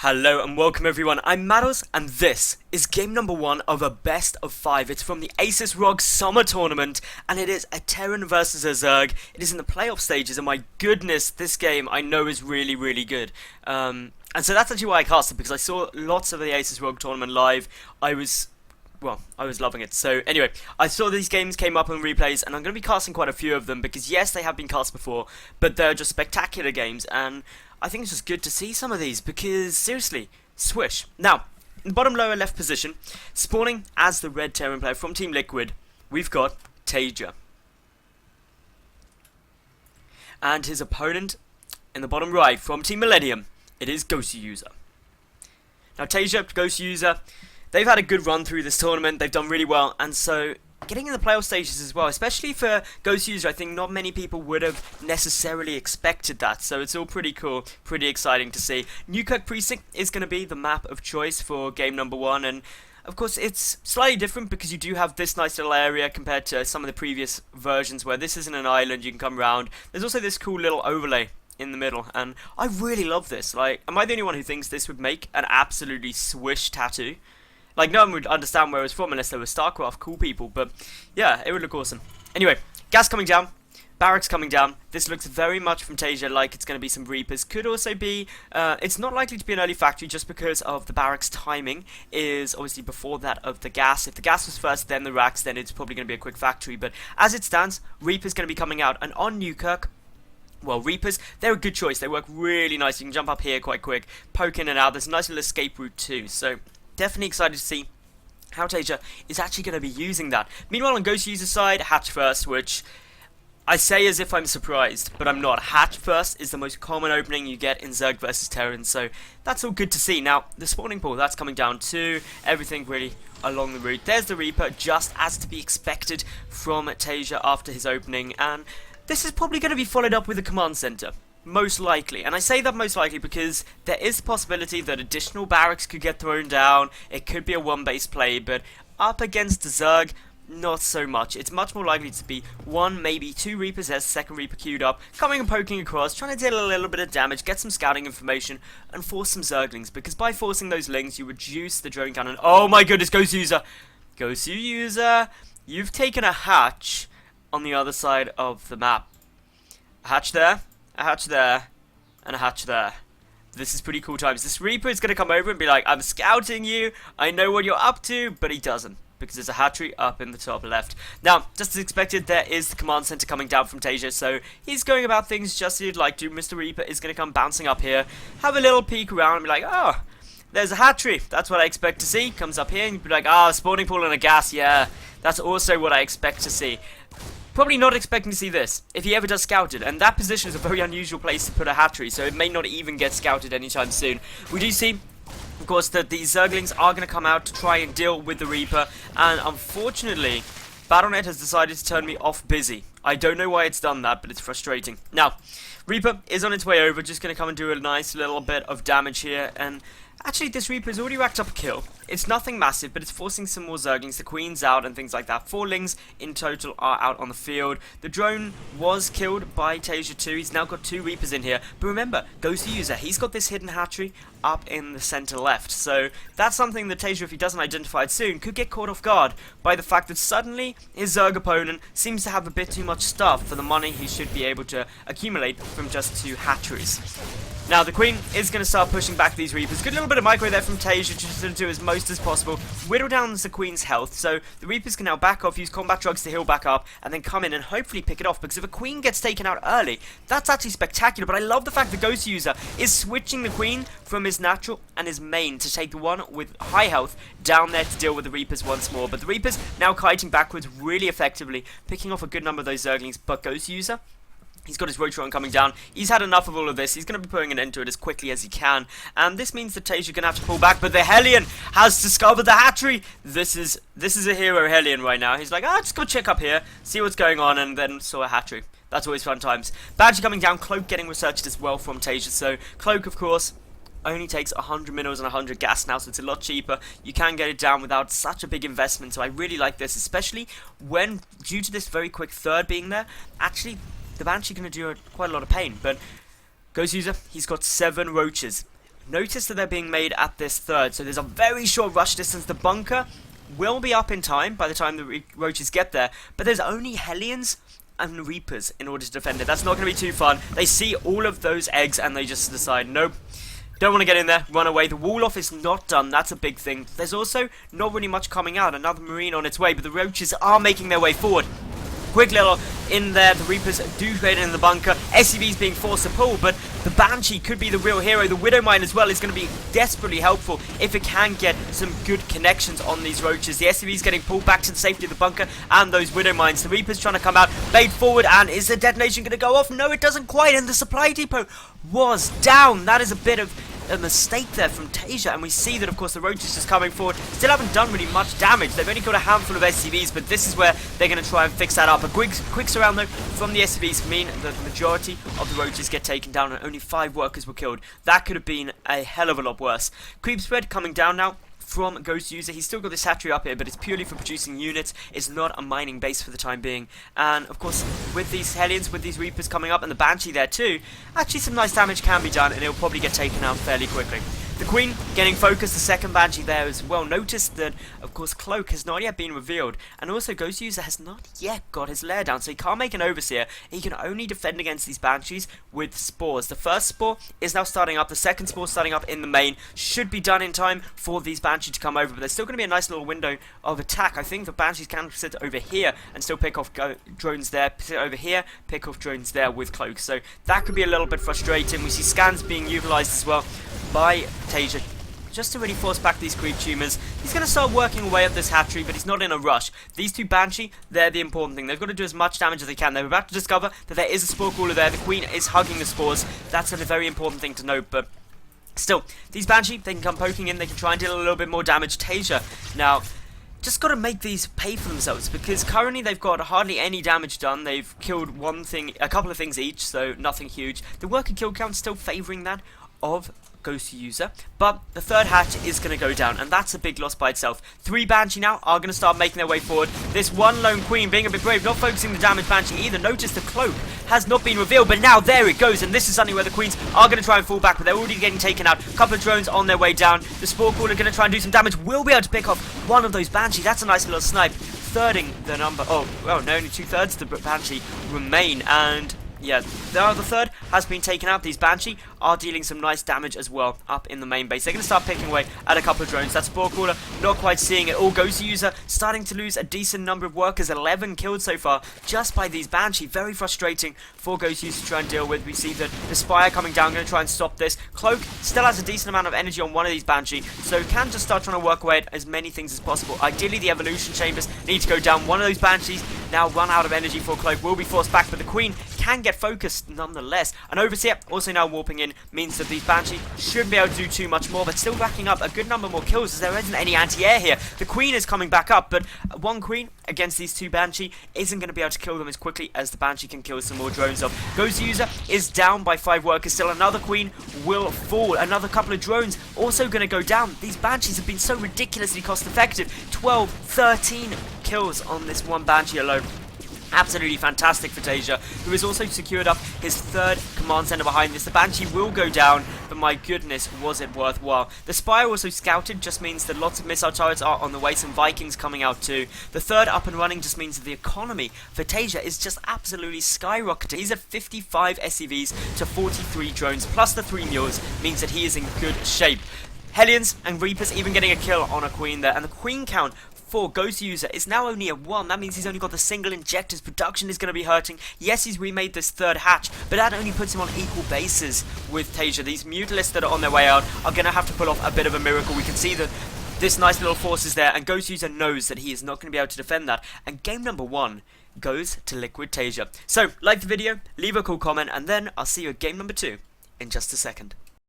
Hello and welcome everyone, I'm Madals and this is game number 1 of a best of 5. It's from the Asus ROG Summer Tournament and it is a Terran versus a Zerg. It is in the playoff stages and my goodness, this game I know is really good. And so that's actually why I cast it, because I saw lots of the Asus ROG Tournament live. I was loving it. So anyway, I saw these games came up on replays and I'm going to be casting quite a few of them because yes, they have been cast before, but they're just spectacular games and I think it's just good to see some of these because seriously, swish. Now, in the bottom lower left position, spawning as the red Terran player from Team Liquid, we've got TaeJa. And his opponent in the bottom right from Team Millennium, it is GosWser. Now TaeJa, GosWser, they've had a good run through this tournament, they've done really well, and so getting in the playoff stages as well, especially for GosWser, I think not many people would have necessarily expected that, so it's all pretty cool, pretty exciting to see. Newkirk Precinct is going to be the map of choice for game number 1, and of course it's slightly different because you do have this nice little area compared to some of the previous versions where this isn't an island, you can come around. There's also this cool little overlay in the middle, and I really love this. Like, am I the only one who thinks this would make an absolutely swish tattoo? Like, no one would understand where it was from unless they were StarCraft cool people, but yeah, it would look awesome. Anyway, gas coming down, barracks coming down. This looks very much from TaeJa like it's going to be some Reapers. Could also be, it's not likely to be an early factory just because of the barracks timing is obviously before that of the gas. If the gas was first, then the racks, then it's probably going to be a quick factory. But as it stands, Reaper's going to be coming out, and on Newkirk, well, Reapers, they're a good choice. They work really nice. You can jump up here quite quick, poke in and out. There's a nice little escape route too, so definitely excited to see how TaeJa is actually going to be using that. Meanwhile, on GosWser's side, hatch first, which I say as if I'm surprised, but I'm not. Hatch first is the most common opening you get in Zerg versus Terran, so that's all good to see. Now, the spawning pool, that's coming down too. Everything really along the route. There's the Reaper, just as to be expected from TaeJa after his opening, and this is probably going to be followed up with a command center. Most likely, and I say that most likely because there is the possibility that additional barracks could get thrown down. It could be a one-base play, but up against the Zerg, not so much. It's much more likely to be one, maybe two Reapers as second Reaper queued up, coming and poking across, trying to deal a little bit of damage, get some scouting information, and force some Zerglings, because by forcing those lings, you reduce the drone cannon. Oh my goodness, GosWser! GosWser, you've taken a hatch on the other side of the map. A hatch there, a hatch there, and a hatch there. This is pretty cool times. This Reaper is going to come over and be like, I'm scouting you, I know what you're up to, but he doesn't, because there's a hatchery up in the top left. Now, just as expected, there is the command center coming down from TaeJa, so he's going about things just as you'd like to. Mr. Reaper is going to come bouncing up here, have a little peek around and be like, oh, there's a hatchery, that's what I expect to see. Comes up here and be like, ah, spawning pool and a gas, yeah, that's also what I expect to see. Probably not expecting to see this, if he ever does scouted, and that position is a very unusual place to put a hatchery, so it may not even get scouted anytime soon. We do see, of course, that these Zerglings are going to come out to try and deal with the Reaper, and unfortunately, Battle.net has decided to turn me off busy. I don't know why it's done that, but it's frustrating. Now, Reaper is on its way over, just going to come and do a nice little bit of damage here, and actually, this Reaper has already racked up a kill. It's nothing massive, but it's forcing some more Zerglings. The Queen's out and things like that. 4 lings in total are out on the field. The drone was killed by TaeJa too. He's now got 2 Reapers in here. But remember, GosWser, he's got this hidden hatchery up in the center left. So that's something that TaeJa, if he doesn't identify it soon, could get caught off guard by the fact that suddenly his Zerg opponent seems to have a bit too much stuff for the money he should be able to accumulate from just 2 hatcheries. Now, the Queen is going to start pushing back these Reapers. Good little bit of micro there from TaeJa, just to do as most as possible. Whittle down the Queen's health, so the Reapers can now back off, use combat drugs to heal back up, and then come in and hopefully pick it off. Because if a Queen gets taken out early, that's actually spectacular. But I love the fact that GosWser is switching the Queen from his natural and his main to take the one with high health down there to deal with the Reapers once more. But the Reapers now kiting backwards really effectively, picking off a good number of those Zerglings. But GosWser, he's got his roach run coming down. He's had enough of all of this. He's going to be putting an end to it as quickly as he can. And this means that TaeJa going to have to pull back. But the Hellion has discovered the hatchery. This is a hero Hellion right now. He's like, just go check up here, see what's going on, and then saw a hatchery. That's always fun times. Banshee coming down. Cloak getting researched as well from TaeJa. So Cloak, of course, only takes 100 minerals and 100 gas now, so it's a lot cheaper. You can get it down without such a big investment. So I really like this, especially when, due to this very quick third being there, actually the Banshee going to do quite a lot of pain, but GosWser, he's got 7 roaches. Notice that they're being made at this third, so there's a very short rush distance. The bunker will be up in time by the time the roaches get there, but there's only Hellions and Reapers in order to defend it. That's not going to be too fun. They see all of those eggs and they just decide, nope, don't want to get in there, run away. The wall off is not done, that's a big thing. There's also not really much coming out, another marine on its way, but the roaches are making their way forward. Quick little in there, the Reapers do get in the bunker. SCV's being forced to pull, but the Banshee could be the real hero. The Widow Mine as well is going to be desperately helpful if it can get some good connections on these roaches. The SCV's getting pulled back to the safety of the bunker and those Widow Mines. The Reaper's trying to come out, bait forward, and is the detonation going to go off? No, it doesn't quite, and the supply depot was down. That is a bit of a mistake there from TaeJa, and we see that of course the roaches just coming forward still haven't done really much damage. They've only got a handful of SCVs, but this is where they're going to try and fix that up. A quick surround though from the SCVs mean that the majority of the roaches get taken down and only 5 workers were killed. That could have been a hell of a lot worse. Creep spread coming down now from GosWser. He's still got this hatchery up here, but it's purely for producing units. It's not a mining base for the time being. And of course, with these Hellions, with these Reapers coming up, and the Banshee there too, actually some nice damage can be done, and it'll probably get taken out fairly quickly. The Queen getting focused, the second Banshee there as well. Notice that, of course, Cloak has not yet been revealed, and also GosWser has not yet got his lair down, so he can't make an Overseer. He can only defend against these Banshees with spores. The first spore is now starting up, the second spore starting up in the main. Should be done in time for these Banshees to come over, but there's still going to be a nice little window of attack. I think the Banshees can sit over here and still pick off drones there, sit over here, pick off drones there with Cloak, so that could be a little bit frustrating. We see scans being utilised as well by TaeJa just to really force back these creep tumors. He's going to start working away at this hatchery, but he's not in a rush. These two Banshee, they're the important thing. They've got to do as much damage as they can. They're about to discover that there is a spore cooler there. The Queen is hugging the spores. That's a very important thing to note, but still, these Banshee, they can come poking in. They can try and deal a little bit more damage. TaeJa, now, just got to make these pay for themselves, because currently they've got hardly any damage done. They've killed a couple of things each, so nothing huge. The worker kill count still favouring that of GosWser, but the third hatch is going to go down, and that's a big loss by itself. 3 Banshee now are going to start making their way forward. This one lone Queen being a bit brave, not focusing the damage Banshee either. Notice the Cloak has not been revealed, but now there it goes, and this is suddenly where the Queens are going to try and fall back, but they're already getting taken out. A couple of drones on their way down. The Spore Caller going to try and do some damage. Will be able to pick off one of those Banshee. That's a nice little snipe. Thirding the number. Oh, well, no, only 2/3 of the Banshee remain, and yeah, the third has been taken out. These Banshee are dealing some nice damage as well up in the main base. They're going to start picking away at a couple of drones. That Spore Caller not quite seeing it all. GosWser starting to lose a decent number of workers. 11 killed so far just by these Banshee. Very frustrating for GosWser to try and deal with. We see that the Spire coming down, going to try and stop this. Cloak still has a decent amount of energy on one of these Banshee, so can just start trying to work away at as many things as possible. Ideally, the evolution chambers need to go down. One of those Banshees now run out of energy for Cloak. Will be forced back, but the Queen can get focused nonetheless. An Overseer also now warping in means that these Banshee shouldn't be able to do too much more, but still racking up a good number more kills as there isn't any anti-air here. The Queen is coming back up, but one Queen against these 2 Banshee isn't going to be able to kill them as quickly as the Banshee can kill some more drones off. GosWser is down by 5 workers. Still another Queen will fall. Another couple of drones also going to go down. These Banshees have been so ridiculously cost effective. 12, 13 kills on this one Banshee alone. Absolutely fantastic for TaeJa, who has also secured up his 3rd command center behind this. The Banshee will go down, but my goodness, was it worthwhile. The Spire also scouted, just means that lots of missile turrets are on the way, some Vikings coming out too. The 3rd up and running just means that the economy for TaeJa is just absolutely skyrocketing. He's at 55 SCVs to 43 drones, plus the 3 mules, means that he is in good shape. Hellions and Reapers even getting a kill on a Queen there, and the Queen count for GosWser is now only at 1. That means he's only got the single injectors. Production is going to be hurting. Yes, he's remade this 3rd hatch, but that only puts him on equal bases with TaeJa. These Mutalisks that are on their way out are going to have to pull off a bit of a miracle. We can see that this nice little force is there, and GosWser knows that he is not going to be able to defend that. And game number 1 goes to Liquid TaeJa. So, like the video, leave a cool comment, and then I'll see you at game number 2 in just a second.